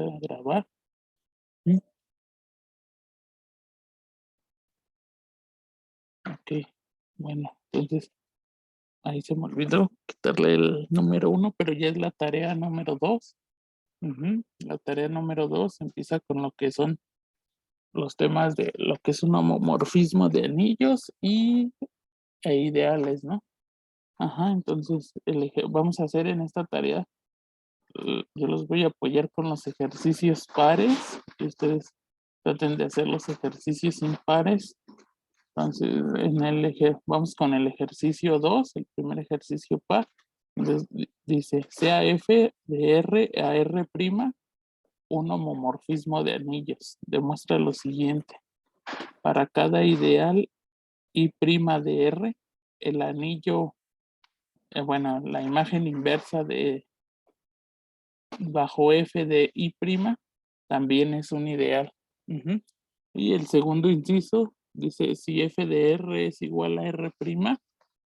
ahorita a grabar. Mm, Ok, bueno, entonces ahí se me olvidó quitarle el número 1, pero ya es la tarea número 2. La tarea número 2 empieza con lo que son los temas de lo que es un homomorfismo de anillos e ideales, ¿no? Ajá, entonces vamos a hacer en esta tarea, yo los voy a apoyar con los ejercicios pares y ustedes traten de hacer los ejercicios impares. Entonces, vamos con el ejercicio 2, el primer ejercicio par. Entonces, dice, sea F de R a R' un homomorfismo de anillos. Demuestra lo siguiente. Para cada ideal I' de R, el anillo, bueno, la imagen inversa de bajo F de I' también es un ideal. Y el segundo inciso dice, si F de R es igual a R',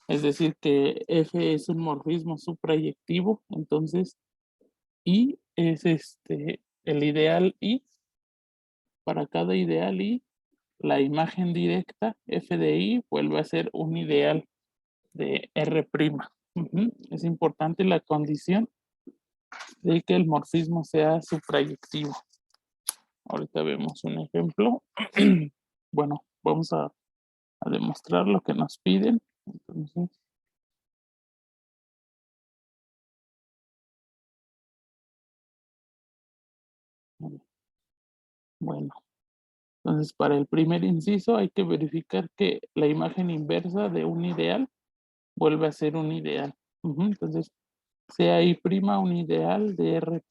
es decir, que F es un morfismo suprayectivo, entonces I es el ideal I. Para cada ideal I, la imagen directa F de I vuelve a ser un ideal de R'. Es importante la condición de que el morfismo sea suprayectivo. Ahorita vemos un ejemplo. Bueno, vamos a demostrar lo que nos piden. Entonces, bueno, entonces para el primer inciso hay que verificar que la imagen inversa de un ideal vuelve a ser un ideal. Entonces, sea I' un ideal de R',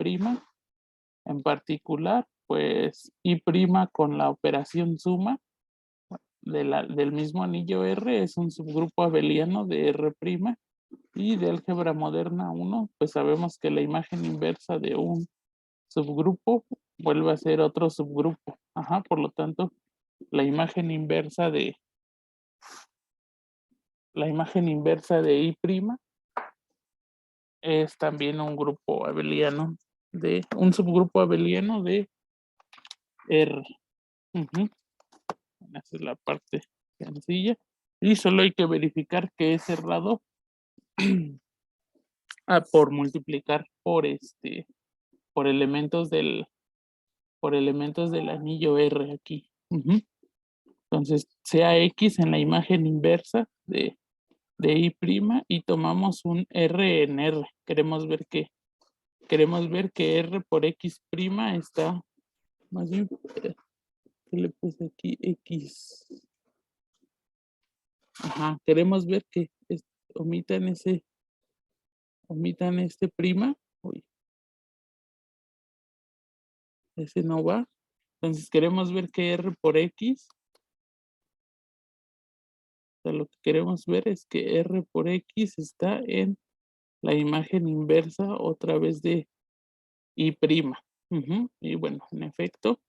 en particular, pues I' con la operación suma del mismo anillo R es un subgrupo abeliano de R', y de álgebra moderna 1, pues sabemos que la imagen inversa de un subgrupo vuelve a ser otro subgrupo. Por lo tanto, la imagen inversa de I' es también un grupo abeliano un subgrupo abeliano de R. Esa es la parte sencilla. Y solo hay que verificar que es cerrado por multiplicar por elementos del anillo R aquí. Entonces, sea X en la imagen inversa de I' y tomamos un R en R. Queremos ver que R por X' está, más bien, ¿qué le puse aquí? X. Queremos ver que omitan este prima. Uy, ese no va. Entonces queremos ver que R por X, o sea, lo que queremos ver es que R por X está en la imagen inversa otra vez de I'. Y bueno, en efecto,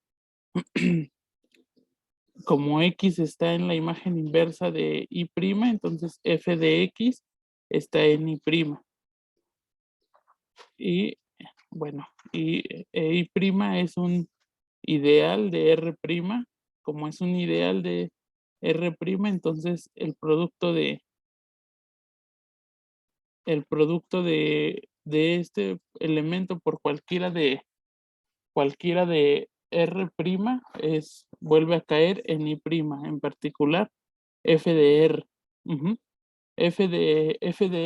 como X está en la imagen inversa de I', entonces F de X está en I'. Y bueno, I' es un ideal de R'. Como es un ideal de R', entonces el producto de este elemento por cualquiera de R' vuelve a caer en I', en particular F de R. F de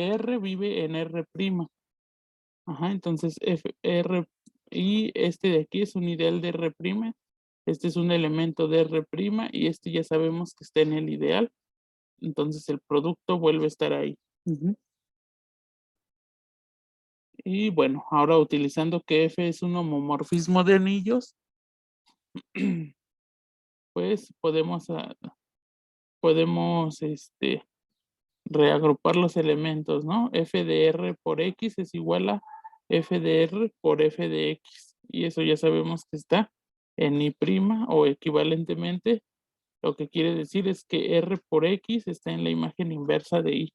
R vive en R'. Entonces R y este de aquí es un ideal de R'. Este es un elemento de R' y este ya sabemos que está en el ideal. Entonces el producto vuelve a estar ahí. Y bueno, ahora utilizando que F es un homomorfismo de anillos, pues podemos reagrupar los elementos, ¿no? F de R por X es igual a F de R por F de X. Y eso ya sabemos que está en I' o equivalentemente, lo que quiere decir es que R por X está en la imagen inversa de I.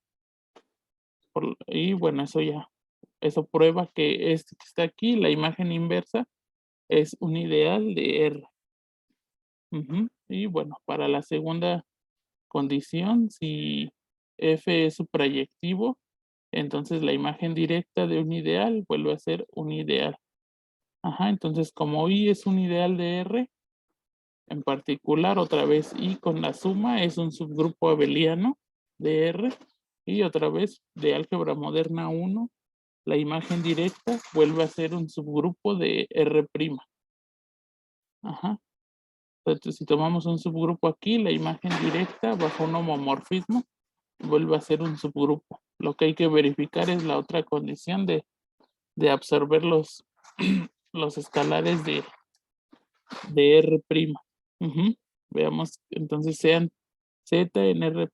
Y bueno, eso prueba que este que está aquí, la imagen inversa, es un ideal de R. Y bueno, para la segunda condición, si F es su proyectivo, entonces la imagen directa de un ideal vuelve a ser un ideal. Entonces como I es un ideal de R, en particular otra vez I con la suma es un subgrupo abeliano de R, y otra vez de álgebra moderna 1, la imagen directa vuelve a ser un subgrupo de R'. Entonces, si tomamos un subgrupo aquí, la imagen directa bajo un homomorfismo vuelve a ser un subgrupo. Lo que hay que verificar es la otra condición de absorber los, los escalares de R'. Veamos, entonces sean Z en R'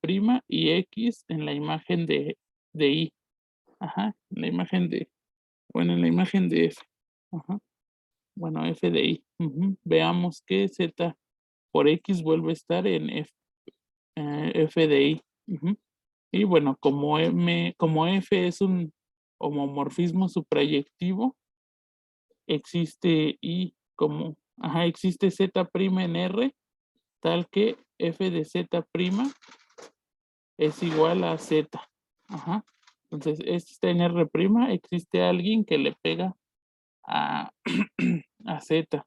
y X en la imagen de I. En la imagen de, bueno, en la imagen de F. Bueno, F de I. Veamos que Z por X vuelve a estar en F de I. Y bueno, como F es un homomorfismo suprayectivo, existe I como, existe Z' en R, tal que F de Z' es igual a Z. Entonces, este está en R', existe alguien que le pega a, a Z.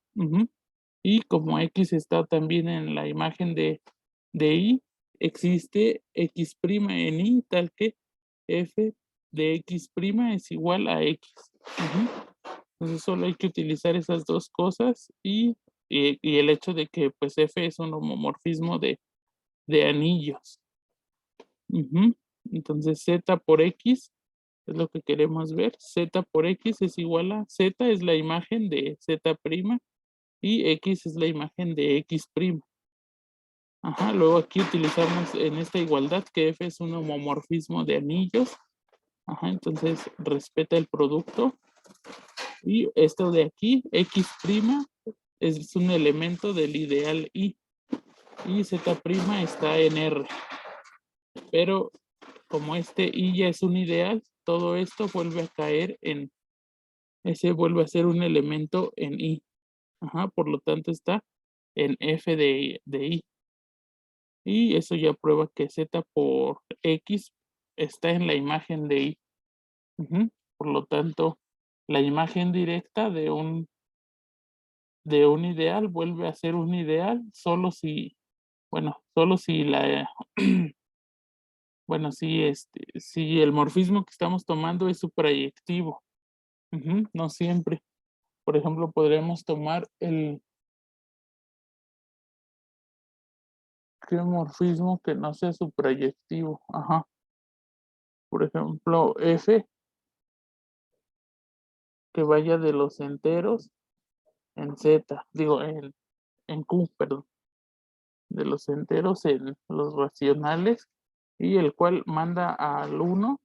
Y como X está también en la imagen de I, existe X' en I, tal que F de X' es igual a X. Entonces solo hay que utilizar esas dos cosas y el hecho de que pues F es un homomorfismo de anillos. Entonces Z por X es lo que queremos ver. Z por X es igual a Z es la imagen de Z' y X es la imagen de X'. Luego aquí utilizamos en esta igualdad que F es un homomorfismo de anillos. Entonces respeta el producto. Y esto de aquí, X' es un elemento del ideal I. Y Z' está en R. Pero como este I ya es un ideal, todo esto vuelve a caer en, ese vuelve a ser un elemento en I. Por lo tanto está en F de I. Y eso ya prueba que Z por X está en la imagen de I. Por lo tanto, la imagen directa de un ideal vuelve a ser un ideal solo si, bueno, solo si la, bueno, si el morfismo que estamos tomando es suprayectivo. No siempre. Por ejemplo, podríamos tomar ¿qué morfismo que no sea suprayectivo? Por ejemplo, F que vaya de los enteros en Z, digo, en Q, perdón, de los enteros en los racionales, y el cual manda al 1,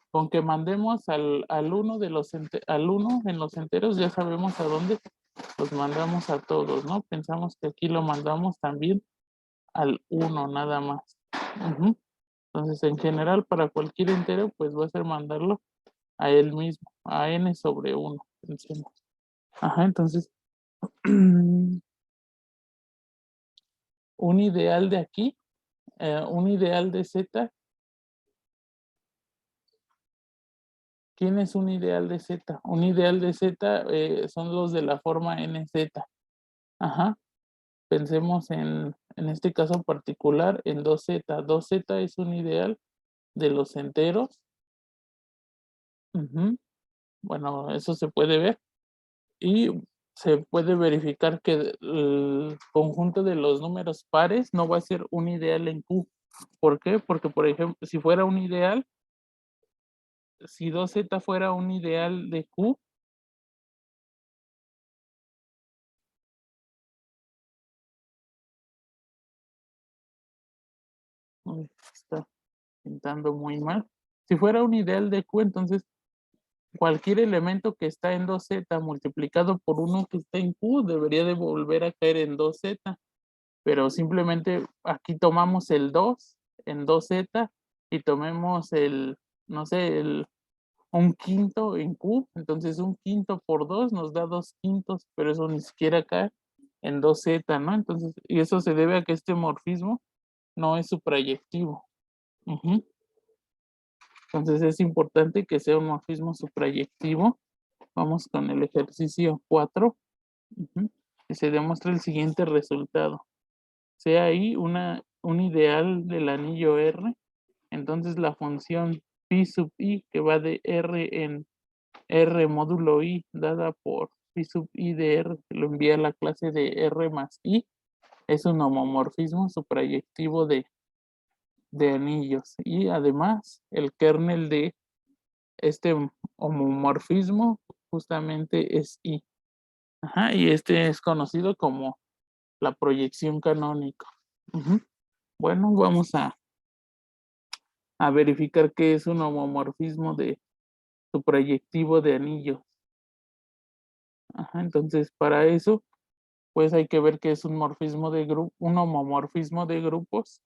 con que mandemos al 1 al 1 en los enteros, ya sabemos a dónde los mandamos a todos, ¿no? Pensamos que aquí lo mandamos también al 1 nada más. Entonces, en general, para cualquier entero, pues va a ser mandarlo a él mismo, a n sobre 1, pensemos. Entonces, un ideal de aquí, un ideal de Z. ¿Quién es un ideal de Z? Un ideal de Z son los de la forma NZ. Pensemos en este caso particular en 2Z. 2Z es un ideal de los enteros. Bueno, eso se puede ver. Y se puede verificar que el conjunto de los números pares no va a ser un ideal en Q. ¿Por qué? Porque, por ejemplo, si fuera un ideal, si 2Z fuera un ideal de Q, está pintando muy mal. Si fuera un ideal de Q, entonces cualquier elemento que está en 2Z multiplicado por uno que está en Q debería de volver a caer en 2Z, pero simplemente aquí tomamos el 2 en 2Z y tomemos el, no sé, un quinto en Q, entonces un quinto por 2 nos da 2 quintos, pero eso ni siquiera cae en 2z, ¿no? Entonces, y eso se debe a que este morfismo no es suprayectivo. Entonces es importante que sea un morfismo suprayectivo. Vamos con el ejercicio 4. Y se demuestra el siguiente resultado. Sea I un ideal del anillo R, entonces la función pi sub i que va de R en R módulo I dada por pi sub i de R, que lo envía a la clase de R más I, es un homomorfismo suprayectivo de anillos. Y además, el kernel de este homomorfismo justamente es I. Ajá, y este es conocido como la proyección canónica. Bueno, vamos a verificar qué es un homomorfismo de suprayectivo de anillos. Ajá, entonces, para eso, pues hay que ver qué es un morfismo de grupo, un homomorfismo de grupos.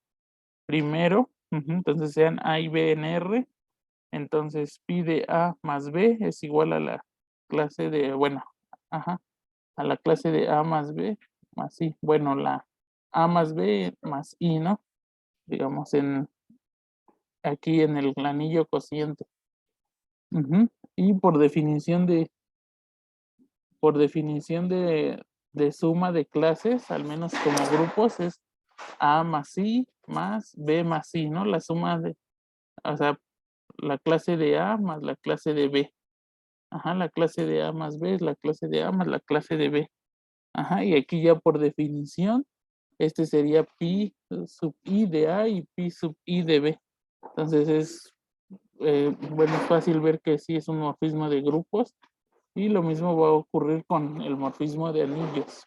Primero, entonces sean A y B en R, entonces pi de A más B es igual a la clase de, bueno, a la clase de A más B más I. Bueno, la A más B más I, ¿no? Digamos, aquí en el anillo cociente. Y por definición de suma de clases, al menos como grupos, es A más I más B más I, ¿no? La suma de, o sea, la clase de A más la clase de B. La clase de A más B es la clase de A más la clase de B. Y aquí ya por definición, este sería pi sub i de A y pi sub i de B. Entonces bueno, es fácil ver que sí es un morfismo de grupos y lo mismo va a ocurrir con el morfismo de anillos.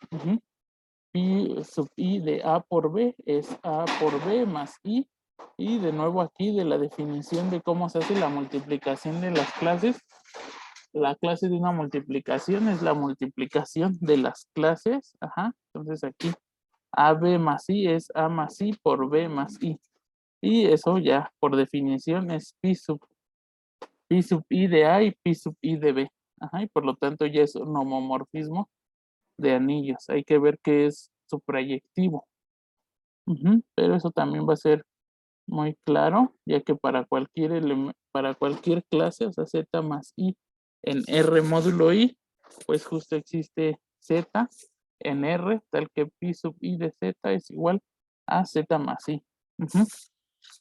Pi sub i de A por B es A por B más I. Y de nuevo aquí de la definición de cómo se hace la multiplicación de las clases. La clase de una multiplicación es la multiplicación de las clases. Entonces aquí AB más I es A más I por B más I. Y eso ya por definición es pi sub i de A y pi sub i de B. Y por lo tanto ya es un homomorfismo de anillos. Hay que ver qué es suprayectivo. Pero eso también va a ser muy claro, ya que para cualquier clase, o sea, z más i en R módulo i, pues justo existe z en R, tal que pi sub i de z es igual a z más i.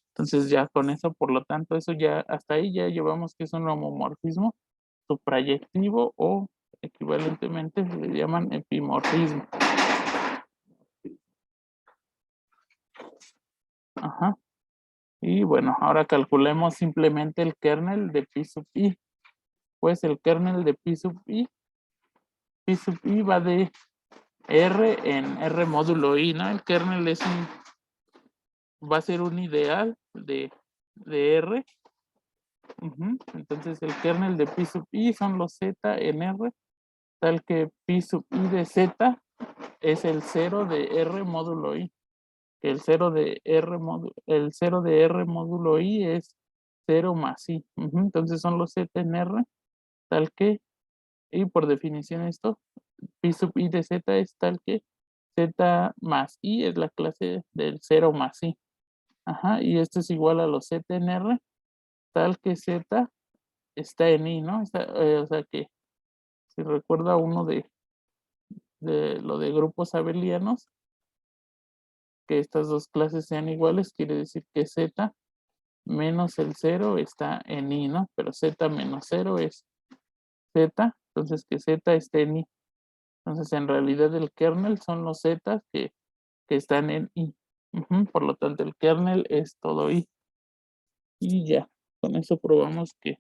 Entonces ya con eso, por lo tanto, eso ya, hasta ahí ya llevamos que es un homomorfismo suprayectivo o equivalentemente se le llaman epimorfismo. Y bueno, ahora calculemos simplemente el kernel de pi sub i. Pues el kernel de pi sub i va de R en R módulo i, ¿no? El kernel va a ser un ideal de R. Entonces el kernel de pi sub i son los z en R, tal que pi sub i de z es el 0 de R módulo i. Que el 0 de R módulo i es 0 más i. Entonces son los z en R, tal que, y por definición esto, pi sub i de z es tal que z más i es la clase del 0 más i. Y esto es igual a los z en R, tal que z está en i, ¿no? O sea que si recuerda uno de lo de grupos abelianos, que estas dos clases sean iguales, quiere decir que z menos el 0 está en i, ¿no? Pero z menos 0 es z, entonces que z esté en i. Entonces en realidad el kernel son los z que están en i. Por lo tanto el kernel es todo i. Y ya, con eso probamos que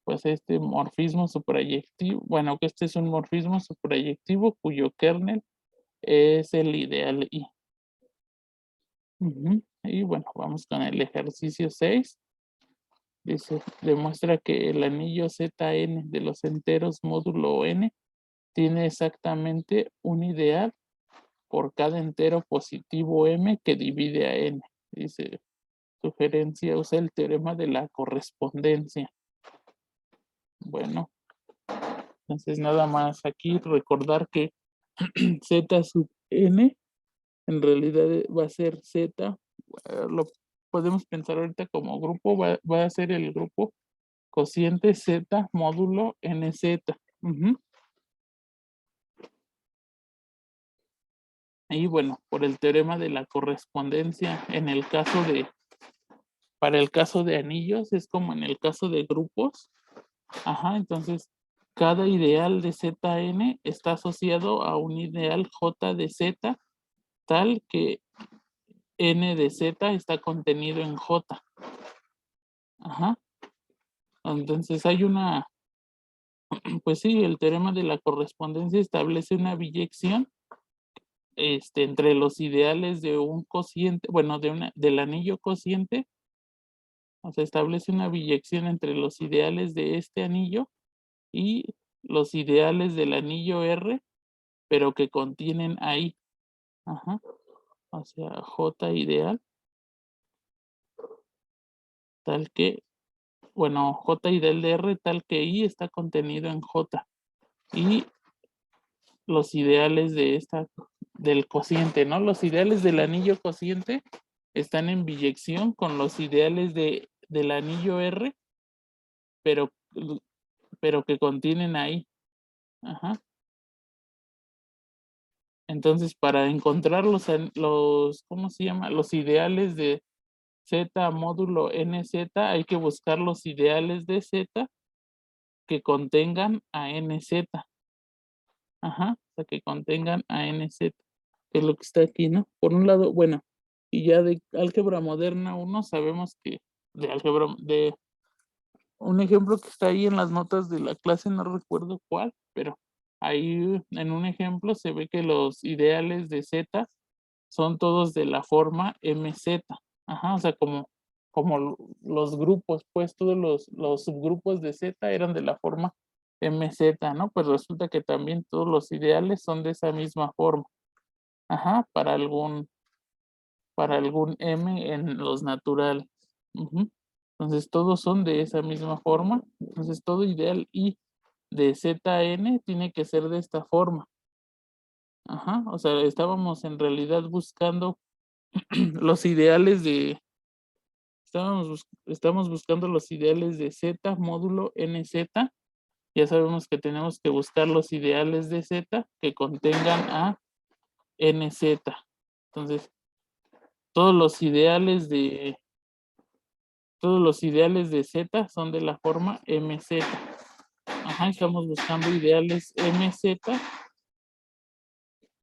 pues este morfismo suprayectivo, bueno, que este es un morfismo suprayectivo cuyo kernel es el ideal i. Y bueno, vamos con el ejercicio 6. Dice, demuestra que el anillo Zn de los enteros módulo n tiene exactamente un ideal por cada entero positivo m que divide a n. Dice, sugerencia, usa el teorema de la correspondencia. Bueno, entonces nada más aquí recordar que Z sub n en realidad va a ser Z, lo podemos pensar ahorita como grupo, va a ser el grupo cociente Z módulo NZ. Y bueno, por el teorema de la correspondencia, para el caso de anillos, es como en el caso de grupos. Entonces, cada ideal de Zn está asociado a un ideal J de Z, tal que N de Z está contenido en J. Entonces hay pues sí, el teorema de la correspondencia establece una biyección entre los ideales de un cociente, bueno, del anillo cociente. O sea, establece una biyección entre los ideales de este anillo y los ideales del anillo R, pero que contienen ahí. O sea, J ideal, tal que, bueno, J ideal de R, tal que I está contenido en J. Y los ideales del cociente, ¿no? Los ideales del anillo cociente están en biyección con los ideales del anillo R, pero que contienen ahí. Entonces, para encontrar ¿cómo se llama? Los ideales de Z módulo NZ, hay que buscar los ideales de Z que contengan a NZ. O sea, que contengan a NZ, que es lo que está aquí, ¿no? Por un lado, bueno, y ya de álgebra moderna 1 sabemos que de un ejemplo que está ahí en las notas de la clase, no recuerdo cuál, pero ahí en un ejemplo se ve que los ideales de Z son todos de la forma MZ. O sea, como los grupos, pues todos los subgrupos de Z eran de la forma MZ, ¿no? Pues resulta que también todos los ideales son de esa misma forma. Para algún M en los naturales. Entonces todos son de esa misma forma. Entonces todo ideal I de Zn tiene que ser de esta forma. O sea, estábamos en realidad buscando los ideales estamos buscando los ideales de Z módulo NZ. Ya sabemos que tenemos que buscar los ideales de Z que contengan a NZ. Entonces, todos los ideales de Z son de la forma MZ. Estamos buscando ideales MZ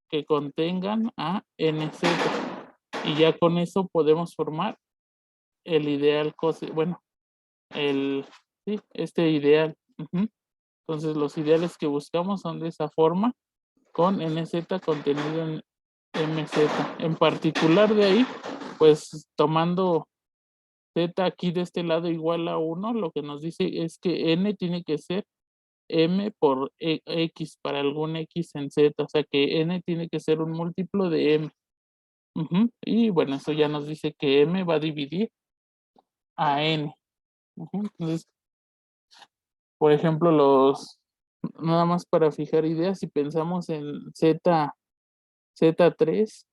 que contengan a NZ. Y ya con eso podemos formar el ideal bueno, este ideal. Entonces los ideales que buscamos son de esa forma, con NZ contenido en MZ. En particular de ahí, pues tomando Z aquí de este lado igual a 1, lo que nos dice es que N tiene que ser M por X para algún X en Z. O sea que N tiene que ser un múltiplo de M. Y bueno, eso ya nos dice que M va a dividir a N. Entonces, por ejemplo, nada más para fijar ideas, si pensamos en Z3, Z3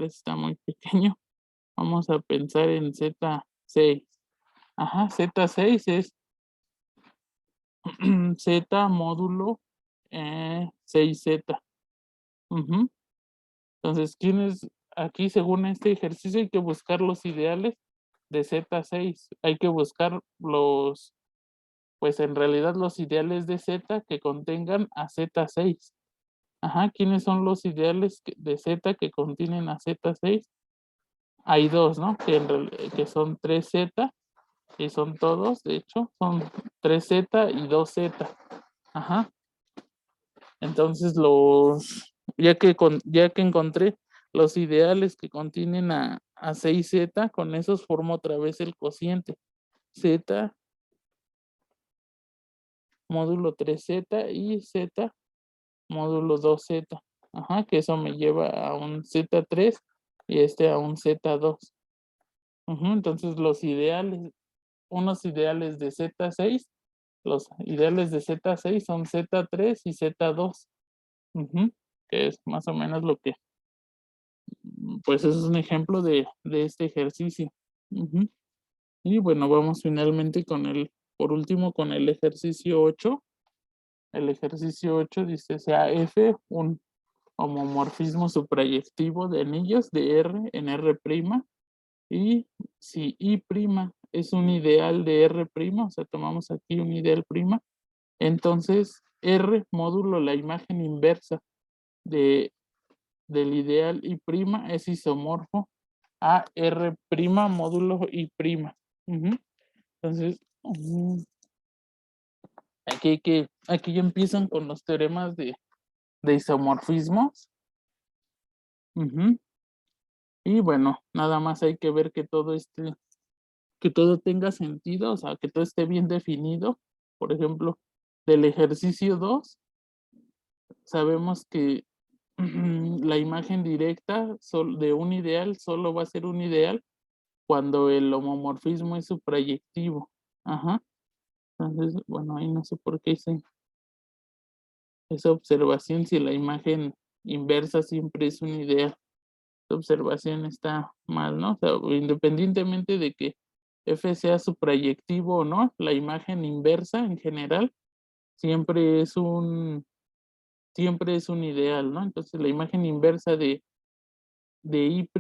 está muy pequeño, vamos a pensar en Z6. Z6 es Z módulo 6Z. Entonces, aquí según este ejercicio hay que buscar los ideales de Z6. Hay que buscar pues en realidad los ideales de Z que contengan a Z6. ¿Quiénes son los ideales de Z que contienen a Z6? Hay dos, ¿no? Que son 3Z, y son todos, de hecho, son 3Z y 2Z. Entonces, ya que encontré los ideales que contienen a 6Z, con esos formo otra vez el cociente. Z módulo 3Z y Z módulo 2Z. Que eso me lleva a un Z3 y a un Z2. Entonces unos ideales de Z6 los ideales de Z6 son Z3 y Z2. Que es más o menos lo que, pues eso es un ejemplo de este ejercicio. Y bueno, vamos finalmente por último, con el ejercicio 8. El ejercicio 8 dice, sea F un homomorfismo suprayectivo de anillos de R en R', y si I' es un ideal de R', o sea, tomamos aquí un ideal prima, entonces R módulo la imagen inversa del ideal I' es isomorfo a R' módulo I'. Entonces, aquí ya empiezan con los teoremas de isomorfismos. Y bueno, nada más hay que ver que todo tenga sentido, o sea, que todo esté bien definido. Por ejemplo, del ejercicio 2, sabemos que la imagen directa de un ideal solo va a ser un ideal cuando el homomorfismo es suprayectivo. Entonces, bueno, ahí no sé por qué hice esa observación si la imagen inversa siempre es un ideal. Esta observación está mal, ¿no? O sea, independientemente de que F sea suprayectivo o no, la imagen inversa en general siempre es un ideal, ¿no? Entonces la imagen inversa de I'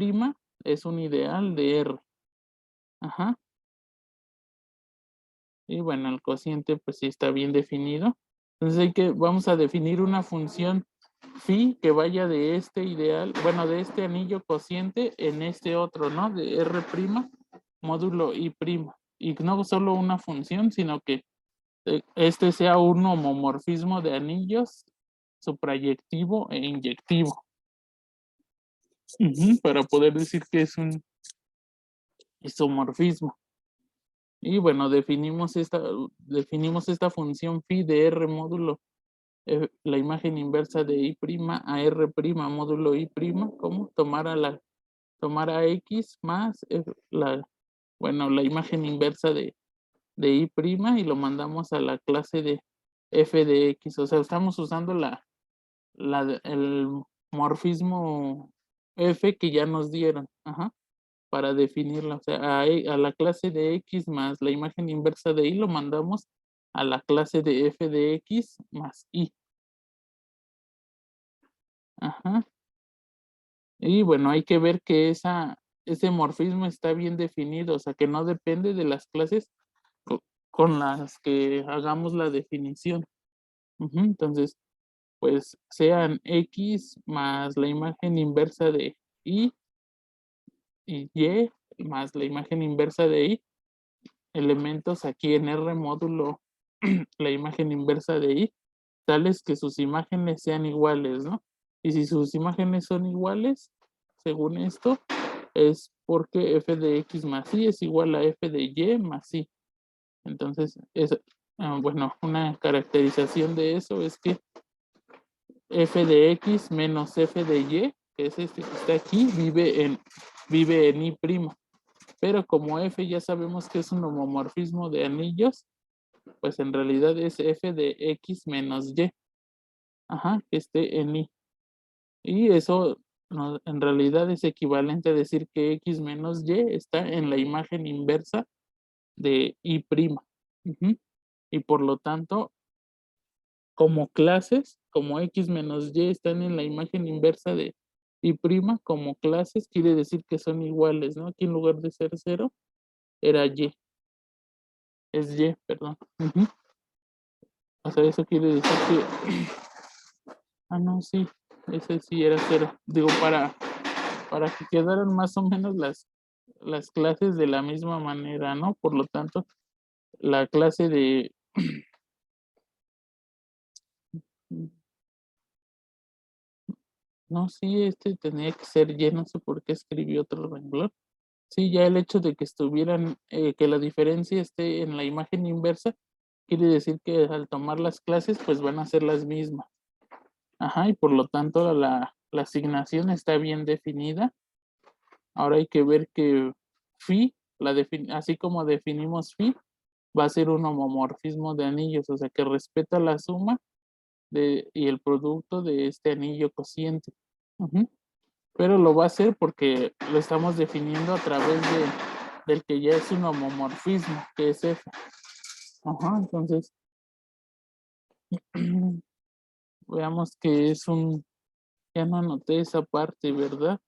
es un ideal de R. Y bueno, el cociente pues sí está bien definido. Entonces vamos a definir una función phi que vaya de este ideal, bueno, de este anillo cociente en este otro, ¿no? De R' módulo I'. Y no solo una función, sino que este sea un homomorfismo de anillos suprayectivo e inyectivo. Para poder decir que es un isomorfismo. Y bueno, definimos esta función phi de R módulo la imagen inversa de I' a R' módulo I', como tomar a X más la imagen inversa de I' y lo mandamos a la clase de f de X. O sea, estamos usando el morfismo F que ya nos dieron. Para definirla. O sea, a la clase de X más la imagen inversa de Y lo mandamos a la clase de f de X más Y. Y bueno, hay que ver que ese morfismo está bien definido, o sea, que no depende de las clases con las que hagamos la definición. Entonces, pues sean X más la imagen inversa de Y y Y más la imagen inversa de Y, elementos aquí en R módulo la imagen inversa de Y, tales que sus imágenes sean iguales, ¿no? Y si sus imágenes son iguales, según esto, es porque f de x más y es igual a f de y más y. Entonces, bueno, una caracterización de eso es que f de x menos f de y, que es este que está aquí, vive en y'. Pero como f ya sabemos que es un homomorfismo de anillos, pues en realidad es f de x menos y, que esté en y. Y eso en realidad es equivalente a decir que x menos y está en la imagen inversa de y'. Y por lo tanto, como clases, como x menos y están en la imagen inversa de y', como clases quiere decir que son iguales, ¿no? Aquí en lugar de ser 0, era y. Es y, perdón. O sea, eso quiere decir que... no, sí. Ese sí era 0. Digo, para que quedaran más o menos las clases de la misma manera, ¿no? Por lo tanto, la clase de... No, sí, tenía que ser Y, no sé por qué escribí otro renglón. Sí, ya el hecho de que estuvieran, que la diferencia esté en la imagen inversa, quiere decir que al tomar las clases, pues van a ser las mismas. Y por lo tanto la asignación está bien definida. Ahora hay que ver que phi, así como definimos phi, va a ser un homomorfismo de anillos, o sea que respeta la suma y el producto de este anillo cociente. Pero lo va a hacer porque lo estamos definiendo a través del que ya es un homomorfismo, que es F. Entonces, veamos que es ya no anoté esa parte, ¿verdad?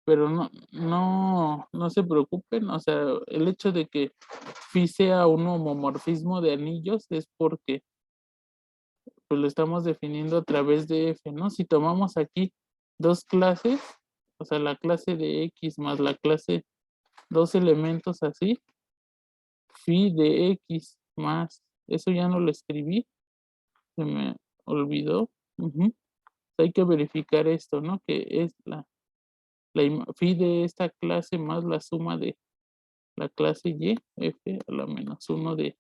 Pero no se preocupen, o sea, el hecho de que phi sea un homomorfismo de anillos es porque pues lo estamos definiendo a través de F, ¿no? Si tomamos aquí dos clases, o sea, la clase de X más la clase, dos elementos así, phi de X más, eso ya no lo escribí, se me olvidó. Hay que verificar esto, ¿no? Que es phi de esta clase más la suma de la clase Y, F a la menos 1 de...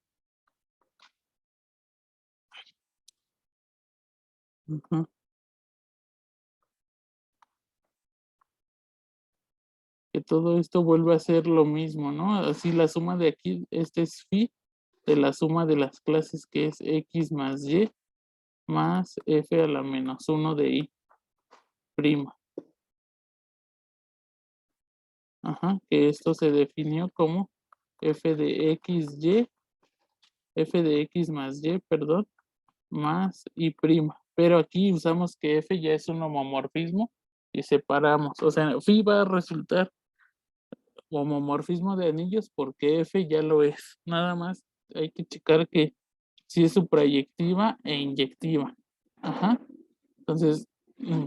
Que todo esto vuelve a ser lo mismo, ¿no? Así la suma de aquí, este es phi de la suma de las clases que es X más Y más F a la menos 1 de Y prima. Que esto se definió como F de X más Y, perdón, más Y prima. Pero aquí usamos que F ya es un homomorfismo y separamos. O sea, phi va a resultar homomorfismo de anillos porque F ya lo es. Nada más hay que checar que si es suprayectiva e inyectiva. Entonces,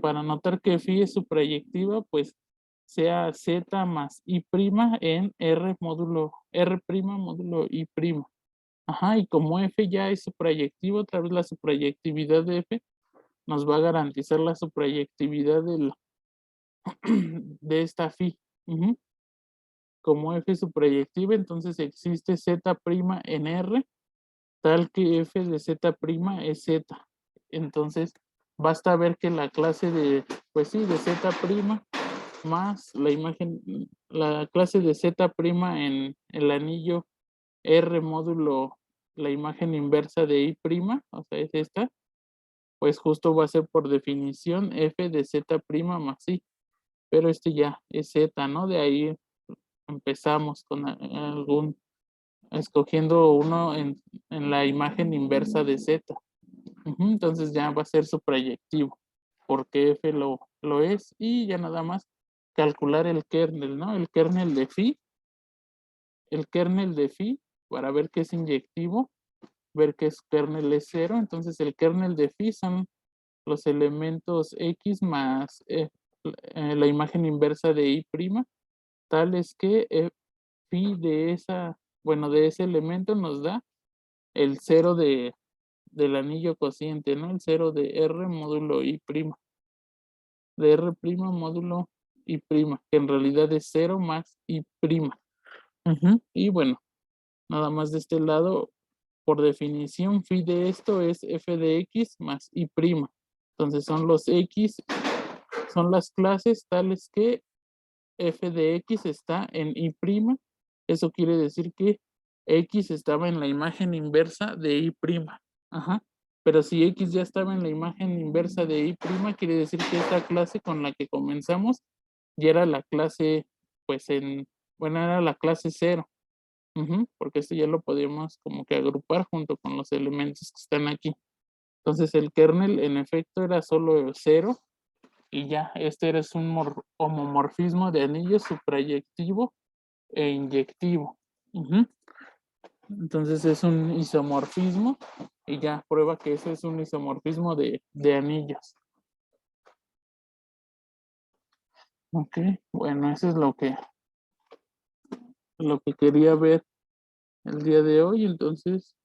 para notar que phi es suprayectiva, pues sea Z más I' en R módulo R' módulo I'. Y como F ya es suprayectivo, otra vez la suprayectividad de F nos va a garantizar la suprayectividad de esta phi. Como F es suprayectiva, entonces existe Z' en R, tal que F de Z' es Z. Entonces, basta ver que la clase de, pues sí, de Z' más la imagen, la clase de Z' en el anillo R módulo, la imagen inversa de I', o sea, es esta, pues justo va a ser por definición F de Z' más I, pero este ya es Z, ¿no? De ahí empezamos con escogiendo uno en la imagen inversa de Z. Entonces ya va a ser su proyectivo, porque F lo es, y ya nada más calcular el kernel, ¿no? El kernel de phi, para ver que es inyectivo, ver que su kernel es 0, entonces el kernel de phi son los elementos X más la imagen inversa de Y', tal es que phi de de ese elemento nos da el 0 del anillo cociente, ¿no? El 0 de R módulo I', de R' módulo I', que en realidad es 0 más I'. Y bueno, nada más de este lado, por definición, phi de esto es F de X más I'. Entonces son los X, son las clases tales que F de X está en I'. Eso quiere decir que X estaba en la imagen inversa de I'. Pero si X ya estaba en la imagen inversa de I', quiere decir que esta clase con la que comenzamos ya era la clase, pues era la clase 0. Porque esto ya lo podíamos como que agrupar junto con los elementos que están aquí. Entonces el kernel en efecto era solo 0 y ya, este era un homomorfismo de anillo suprayectivo e inyectivo. Entonces es un isomorfismo y ya prueba que ese es un isomorfismo de anillos. Ok, bueno, eso es lo que quería ver el día de hoy. Entonces,